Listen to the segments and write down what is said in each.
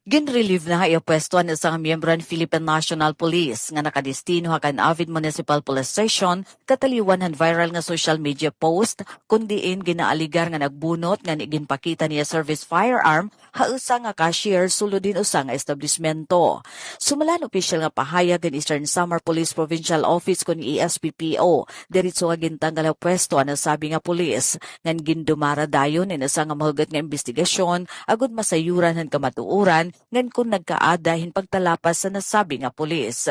Gin-relieve na nga pwesto na isang miyembro ng Philippine National Police nga nakadestino kan Avid Municipal Police Station kataliwan ng viral nga social media post kundiin ginaaligar nga nagbunot nga ginpakita niya service firearm hausa nga cashier sulodin usa nga establishmento. Sumulan opisyal nga pahayag ng Eastern Samar Police Provincial Office kun ESPPO diretso nga gintanggal ang pwesto na sabi nga pulis ngan gindumara dayon inasa nga mahugat nga investigasyon agud masayuran ng kamatuoran ngan kung nagkaada pagtalapas sa nasabi nga pulis.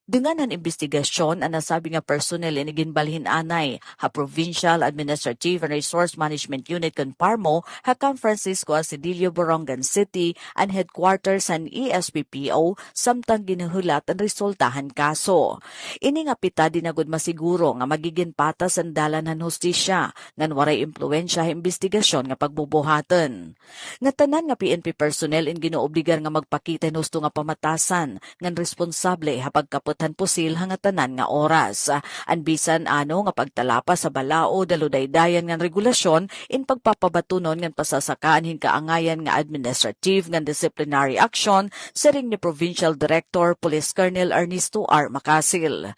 Dungan ang investigasyon ang nasabi nga personnel iniginbalhin anay ha Provincial Administrative and Resource Management Unit kon PARMO hakang Francisco Asidillo, Borongan City ang headquarters ng ESPPO samtang ginahulat ang resultahan kaso. Ini nga pita dinagod masiguro nga magiging patas ang dalan ng hustisya ngan waray impluwensya investigasyon nga pagbubuhatan. Nga tanan nga PNP personnel in ginoobligar nga magpakita husto nga pamatasan ngan responsable ha pagkaputan pusil hangatanan nga oras. Anbisan ano nga pagtalapas sa balao daludaydayan nga regulasyon in pagpapabatunon ngan pasasakaan kaangayan nga administrative nga disciplinary action sa ring ni Provincial Director Police Colonel Ernesto R. Macasil.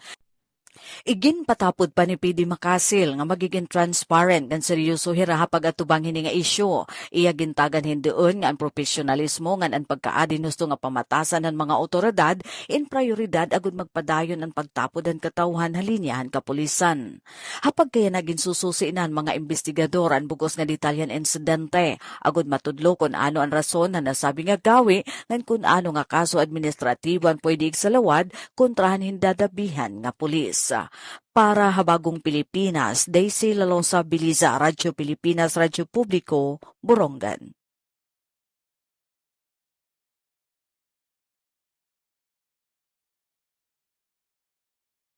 Igin patapod pa ni PD Macasil nga magiging transparent kan seryoso hirahapag atubang hini nga isyu. Iya gintagan hindoon nga ang profesionalismo ngan ang pagkaadin husto nga pamatasan ng mga otoridad in prioridad agud magpadayon ang pagtapod ang katawhan halinyahan kapulisan. Hapag kaya naging sususinan mga investigador ang bugos nga detalyan insidente agud matudlo kun ano ang rason na nasabi nga gawi ngan kun ano nga kaso administratibo ang pwede igsalawad kontrahan hindadabihan nga pulis. Para Habagong Pilipinas, Daisy Lalosa Biliza, Radyo Pilipinas, Radyo Publiko, Borongan.